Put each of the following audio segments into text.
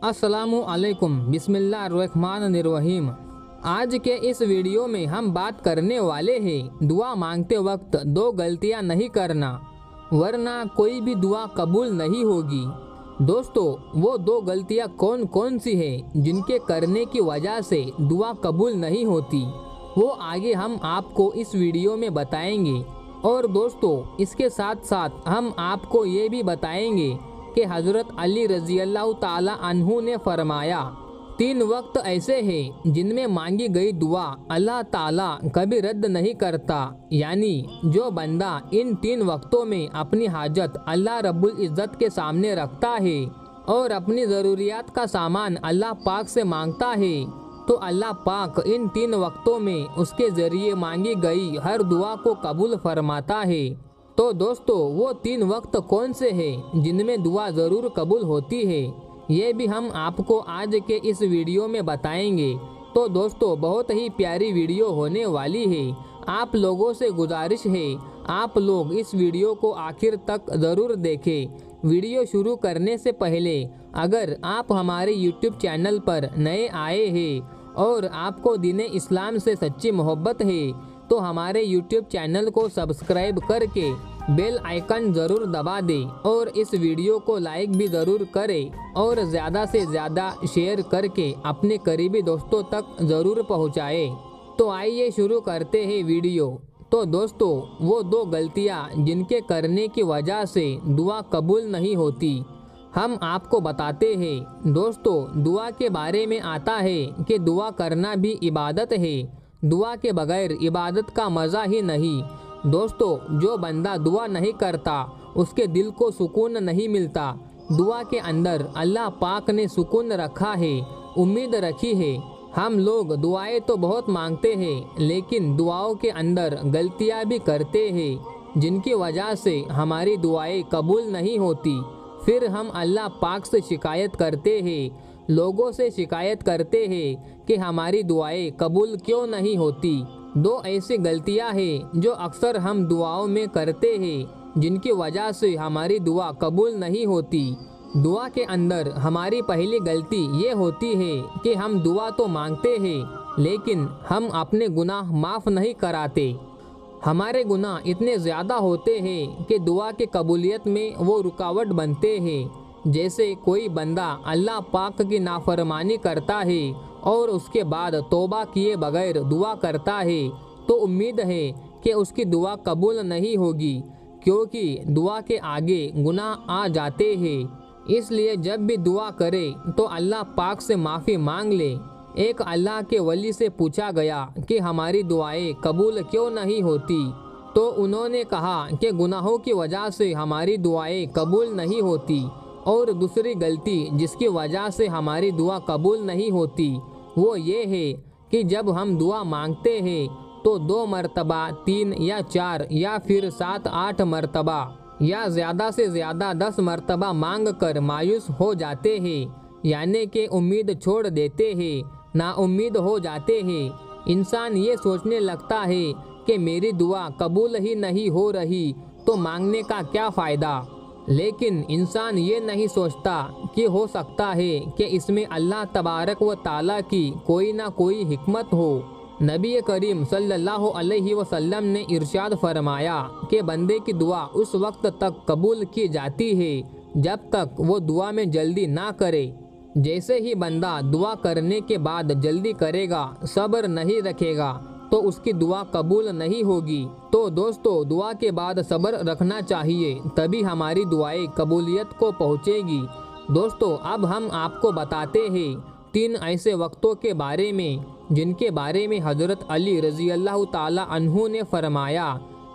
अस्सलामु अलैकुम बिस्मिल्लाहिर्रहमानिर्रहीम। आज के इस वीडियो में हम बात करने वाले हैं दुआ मांगते वक्त दो गलतियां नहीं करना, वरना कोई भी दुआ कबूल नहीं होगी। दोस्तों, वो दो गलतियां कौन कौन सी हैं जिनके करने की वजह से दुआ कबूल नहीं होती, वो आगे हम आपको इस वीडियो में बताएंगे। और दोस्तों, इसके साथ साथ हम आपको ये भी बताएंगे कि हज़रत अली रज़ी अल्लाह ताला अन्हु ने फरमाया, 3 वक्त ऐसे हैं जिनमें मांगी गई दुआ अल्लाह ताला कभी रद्द नहीं करता। यानी जो बंदा इन 3 वक्तों में अपनी हाजत अल्लाह रब्बुल इज़्ज़त के सामने रखता है और अपनी ज़रूरियात का सामान अल्लाह पाक से मांगता है, तो अल्लाह पाक इन 3 वक्तों में उसके ज़रिए मांगी गई हर दुआ को कबूल फरमाता है। तो दोस्तों, वो 3 वक्त कौन से हैं जिनमें दुआ ज़रूर कबूल होती है, ये भी हम आपको आज के इस वीडियो में बताएंगे। तो दोस्तों, बहुत ही प्यारी वीडियो होने वाली है। आप लोगों से गुजारिश है, आप लोग इस वीडियो को आखिर तक ज़रूर देखें। वीडियो शुरू करने से पहले अगर आप हमारे यूट्यूब चैनल पर नए आए हैं और आपको दीन इस्लाम से सच्ची मोहब्बत है, तो हमारे यूट्यूब चैनल को सब्सक्राइब करके बेल आइकन ज़रूर दबा दें और इस वीडियो को लाइक भी ज़रूर करें और ज़्यादा से ज़्यादा शेयर करके अपने करीबी दोस्तों तक ज़रूर पहुँचाएँ। तो आइए शुरू करते हैं वीडियो। तो दोस्तों, वो 2 गलतियाँ जिनके करने की वजह से दुआ कबूल नहीं होती, हम आपको बताते हैं। दोस्तों, दुआ के बारे में आता है कि दुआ करना भी इबादत है, दुआ के बगैर इबादत का मज़ा ही नहीं। दोस्तों, जो बंदा दुआ नहीं करता उसके दिल को सुकून नहीं मिलता। दुआ के अंदर अल्लाह पाक ने सुकून रखा है, उम्मीद रखी है। हम लोग दुआएं तो बहुत मांगते हैं, लेकिन दुआओं के अंदर गलतियां भी करते हैं जिनकी वजह से हमारी दुआएं कबूल नहीं होती। फिर हम अल्लाह पाक से शिकायत करते हैं, लोगों से शिकायत करते हैं कि हमारी दुआएं कबूल क्यों नहीं होती। 2 ऐसी गलतियां हैं जो अक्सर हम दुआओं में करते हैं जिनकी वजह से हमारी दुआ कबूल नहीं होती। दुआ के अंदर हमारी पहली गलती ये होती है कि हम दुआ तो मांगते हैं, लेकिन हम अपने गुनाह माफ़ नहीं कराते। हमारे गुनाह इतने ज़्यादा होते हैं कि दुआ के कबूलियत में वो रुकावट बनते हैं। जैसे कोई बंदा अल्लाह पाक की नाफरमानी करता है और उसके बाद तौबा किए बगैर दुआ करता है, तो उम्मीद है कि उसकी दुआ कबूल नहीं होगी, क्योंकि दुआ के आगे गुनाह आ जाते हैं। इसलिए जब भी दुआ करे तो अल्लाह पाक से माफ़ी मांग ले। एक अल्लाह के वली से पूछा गया कि हमारी दुआएं कबूल क्यों नहीं होती, तो उन्होंने कहा कि गुनाहों की वजह से हमारी दुआएं कबूल नहीं होती। और दूसरी गलती जिसकी वजह से हमारी दुआ कबूल नहीं होती वो ये है कि जब हम दुआ मांगते हैं तो 2 मरतबा, 3 या 4 या फिर 7-8 मरतबा या ज़्यादा से ज़्यादा 10 मरतबा मांग कर मायूस हो जाते हैं, यानी कि उम्मीद छोड़ देते हैं, नाउम्मीद हो जाते हैं। इंसान ये सोचने लगता है कि मेरी दुआ कबूल ही नहीं हो रही, तो मांगने का क्या फ़ायदा। लेकिन इंसान ये नहीं सोचता कि हो सकता है कि इसमें अल्लाह तबारक व ताला की कोई ना कोई हिकमत हो। नबी करीम सल्लल्लाहु अलैहि वसल्लम ने इरशाद फरमाया कि बंदे की दुआ उस वक्त तक कबूल की जाती है जब तक वो दुआ में जल्दी ना करे। जैसे ही बंदा दुआ करने के बाद जल्दी करेगा, सब्र नहीं रखेगा, तो उसकी दुआ कबूल नहीं होगी। तो दोस्तों, दुआ के बाद सब्र रखना चाहिए, तभी हमारी दुआएं कबूलियत को पहुँचेगी। दोस्तों, अब हम आपको बताते हैं 3 ऐसे वक्तों के बारे में जिनके बारे में हज़रत अली रज़ी अल्लाह ताला अन्हु ने फरमाया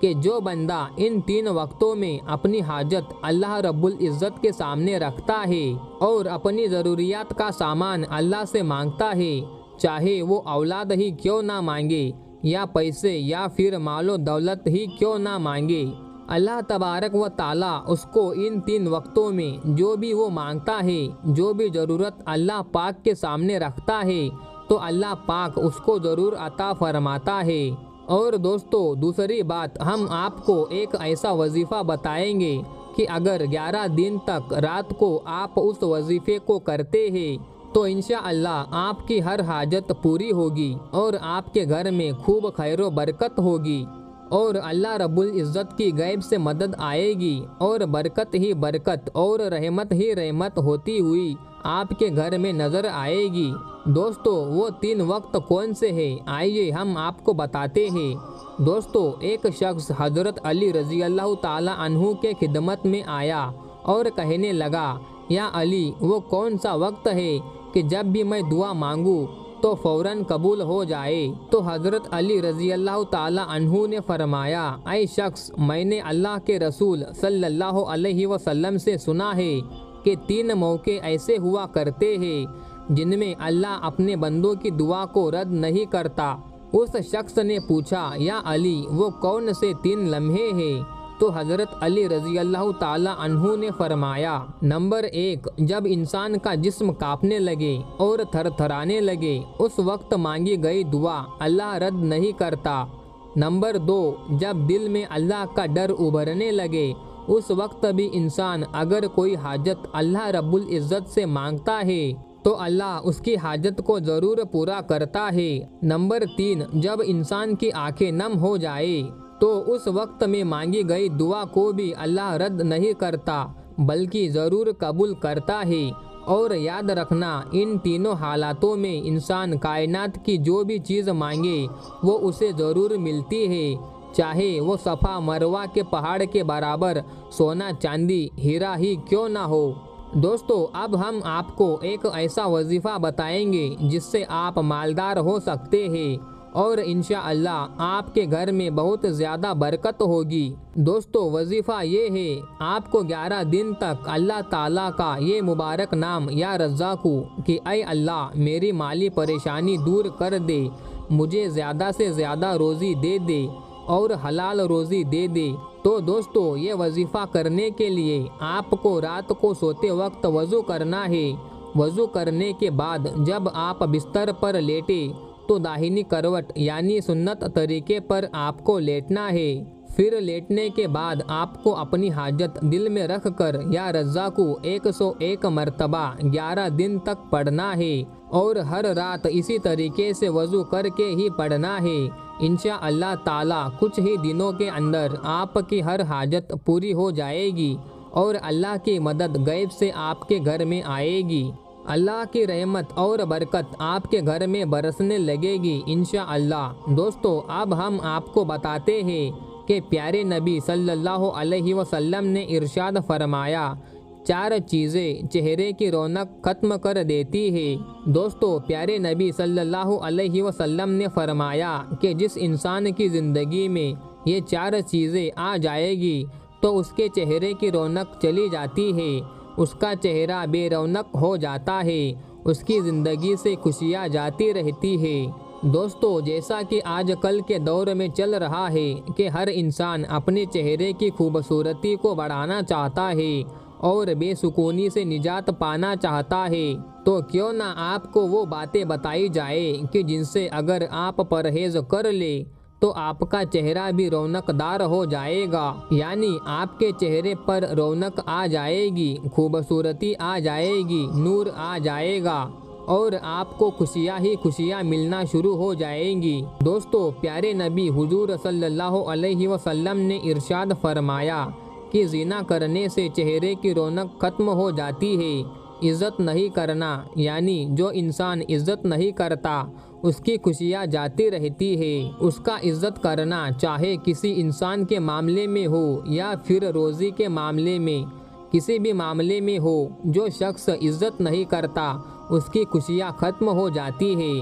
कि जो बंदा इन 3 वक्तों में अपनी हाजत अल्लाह रब्बुल इज़्ज़त के सामने रखता है और अपनी ज़रूरियात का सामान अल्लाह से मांगता है, चाहे वो औलाद ही क्यों ना मांगे या पैसे या फिर मालो दौलत ही क्यों ना मांगे, अल्लाह तबारक व ताला उसको इन 3 वक्तों में जो भी वो मांगता है, जो भी ज़रूरत अल्लाह पाक के सामने रखता है, तो अल्लाह पाक उसको ज़रूर अता फरमाता है। और दोस्तों, दूसरी बात, हम आपको एक ऐसा वजीफ़ा बताएंगे कि अगर 11 दिन तक रात को आप उस वजीफे को करते हैं तो इंशाअल्लाह आपकी हर हाजत पूरी होगी और आपके घर में खूब खैर बरकत होगी और अल्लाह रब्बुल इज़्ज़त की गैब से मदद आएगी और बरकत ही बरकत और रहमत ही रहमत होती हुई आपके घर में नज़र आएगी। दोस्तों, वो 3 वक्त कौन से हैं? आइए हम आपको बताते हैं। दोस्तों, एक शख्स हज़रत अली रज़ी अल्लाह ताला अन्हु के खिदमत में आया और कहने लगा, या अली, वो कौन सा वक्त है कि जब भी मैं दुआ मांगूं तो फ़ौरन कबूल हो जाए? तो हज़रत अली रज़ी अल्लाह ताला अन्हु ने फरमाया, ऐ शख्स, मैंने अल्लाह के रसूल सल्लल्लाहु अलैहि वसल्लम से सुना है कि 3 मौके ऐसे हुआ करते हैं जिनमें अल्लाह अपने बंदों की दुआ को रद्द नहीं करता। उस शख्स ने पूछा, या अली, वो कौन से 3 लम्हे हैं? तो हज़रत अली रज़ी अल्लाह ताला अन्हु ने फरमाया, नंबर 1, जब इंसान का जिस्म कांपने लगे और थरथराने लगे, उस वक्त मांगी गई दुआ अल्लाह रद्द नहीं करता। नंबर 2, जब दिल में अल्लाह का डर उभरने लगे, उस वक्त भी इंसान अगर कोई हाजत अल्लाह रब्बुल इज़्ज़त से मांगता है तो अल्लाह उसकी हाजत को ज़रूर पूरा करता है। नंबर 3, जब इंसान की आंखें नम हो जाए तो उस वक्त में मांगी गई दुआ को भी अल्लाह रद्द नहीं करता बल्कि ज़रूर कबूल करता है। और याद रखना, इन तीनों हालातों में इंसान कायनात की जो भी चीज़ मांगे वो उसे ज़रूर मिलती है, चाहे वो सफ़ा मरवा के पहाड़ के बराबर सोना चांदी हीरा ही क्यों ना हो। दोस्तों, अब हम आपको एक ऐसा वजीफ़ा बताएंगे जिससे आप मालदार हो सकते हैं और इंशाअल्लाह आपके घर में बहुत ज़्यादा बरकत होगी। दोस्तों, वजीफ़ा ये है, आपको 11 दिन तक अल्लाह ताला का ये मुबारक नाम या रज़्ज़ाक़ू कि ऐ अल्लाह, मेरी माली परेशानी दूर कर दे, मुझे ज़्यादा से ज़्यादा रोज़ी दे दे और हलाल रोज़ी दे दे। तो दोस्तों, ये वजीफ़ा करने के लिए आपको रात को सोते वक्त वज़ू करना है। वज़ू करने के बाद जब आप बिस्तर पर लेटे तो दाहिनी करवट यानी सुन्नत तरीके पर आपको लेटना है। फिर लेटने के बाद आपको अपनी हाजत दिल में रख कर या रज़्ज़ाक़ू 101 मरतबा 11 दिन तक पढ़ना है और हर रात इसी तरीके से वज़ू करके ही पढ़ना है। इंशाअल्लाह ताला कुछ ही दिनों के अंदर आपकी हर हाजत पूरी हो जाएगी और अल्लाह की मदद गैब से आपके घर में आएगी। अल्लाह की रहमत और बरकत आपके घर में बरसने लगेगी इंशाअल्लाह। दोस्तों, अब हम आपको बताते हैं कि प्यारे नबी सल्लल्लाहु अलैहि वसल्लम ने इरशाद फरमाया, 4 चीज़ें चेहरे की रौनक ख़त्म कर देती है। दोस्तों, प्यारे नबी सल्लल्लाहु अलैहि वसल्लम ने फरमाया कि जिस इंसान की ज़िंदगी में ये 4 चीज़ें आ जाएगी तो उसके चेहरे की रौनक चली जाती है, उसका चेहरा बेरौनक हो जाता है, उसकी ज़िंदगी से खुशियाँ जाती रहती है। दोस्तों, जैसा कि आजकल के दौर में चल रहा है कि हर इंसान अपने चेहरे की खूबसूरती को बढ़ाना चाहता है और बेसुकूनी से निजात पाना चाहता है, तो क्यों ना आपको वो बातें बताई जाए कि जिनसे अगर आप परहेज़ कर ले तो आपका चेहरा भी रौनकदार हो जाएगा, यानी आपके चेहरे पर रौनक आ जाएगी, खूबसूरती आ जाएगी, नूर आ जाएगा और आपको खुशियाँ ही खुशियाँ मिलना शुरू हो जाएंगी। दोस्तों, प्यारे नबी हुजूर सल्लल्लाहु अलैहि वसल्लम ने इरशाद फरमाया कि ज़िना करने से चेहरे की रौनक ख़त्म हो जाती है। इज़्ज़त नहीं करना, यानी जो इंसान इज़्ज़त नहीं करता उसकी खुशियाँ जाती रहती है। उसका इज़्ज़त करना चाहे किसी इंसान के मामले में हो या फिर रोज़ी के मामले में, किसी भी मामले में हो, जो शख्स इज़्ज़त नहीं करता उसकी खुशियाँ ख़त्म हो जाती है।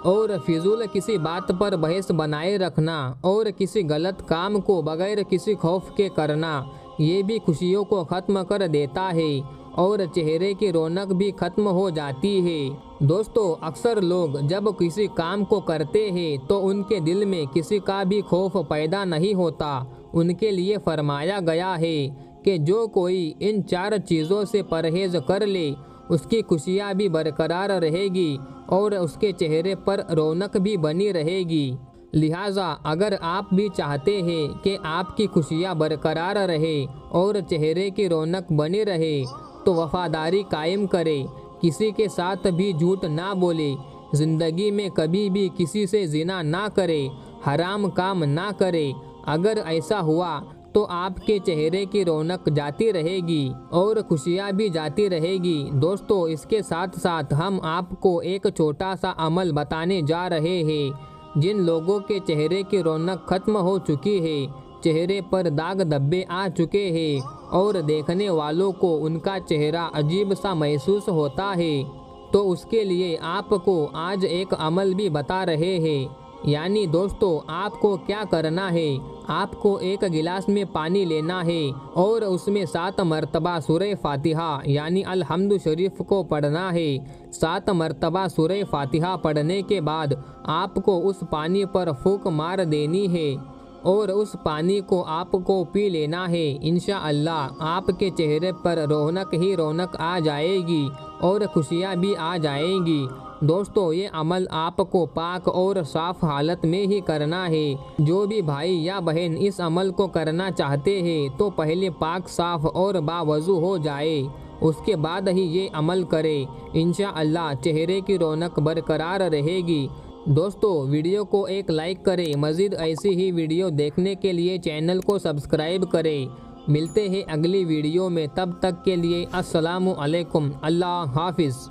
और फिजूल किसी बात पर बहस बनाए रखना और किसी गलत काम को बगैर किसी खौफ के करना, ये भी खुशियों को ख़त्म कर देता है और चेहरे की रौनक भी ख़त्म हो जाती है। दोस्तों, अक्सर लोग जब किसी काम को करते हैं तो उनके दिल में किसी का भी खौफ पैदा नहीं होता। उनके लिए फरमाया गया है कि जो कोई इन 4 चीज़ों से परहेज़ कर ले उसकी खुशियाँ भी बरकरार रहेगी और उसके चेहरे पर रौनक भी बनी रहेगी। लिहाजा अगर आप भी चाहते हैं कि आपकी खुशियाँ बरकरार रहे और चेहरे की रौनक बनी रहे तो वफादारी कायम करें, किसी के साथ भी झूठ ना बोले, ज़िंदगी में कभी भी किसी से जिना ना करे, हराम काम ना करे। अगर ऐसा हुआ तो आपके चेहरे की रौनक जाती रहेगी और खुशियाँ भी जाती रहेगी। दोस्तों, इसके साथ साथ हम आपको एक छोटा सा अमल बताने जा रहे हैं। जिन लोगों के चेहरे की रौनक खत्म हो चुकी है, चेहरे पर दाग धब्बे आ चुके हैं और देखने वालों को उनका चेहरा अजीब सा महसूस होता है, तो उसके लिए आपको आज एक अमल भी बता रहे हैं। यानी दोस्तों, आपको क्या करना है, आपको एक गिलास में पानी लेना है और उसमें 7 मरतबा सूरह फातिहा यानी अल्हम्दु शरीफ को पढ़ना है। 7 मरतबा सूरह फातिहा पढ़ने के बाद आपको उस पानी पर फूंक मार देनी है और उस पानी को आपको पी लेना है। इंशाअल्लाह आपके चेहरे पर रौनक ही रौनक आ जाएगी और खुशियाँ भी आ जाएंगी। दोस्तों, ये अमल आपको पाक और साफ हालत में ही करना है। जो भी भाई या बहन इस अमल को करना चाहते हैं तो पहले पाक साफ और बावजू हो जाए, उसके बाद ही ये अमल करें। इंशाअल्लाह चेहरे की रौनक बरकरार रहेगी। दोस्तों, वीडियो को एक लाइक करें। मज़ीद ऐसी ही वीडियो देखने के लिए चैनल को सब्सक्राइब करें। मिलते हैं अगली वीडियो में, तब तक के लिए अस्सलामु अलैकुम। अल्लाह हाफिज़।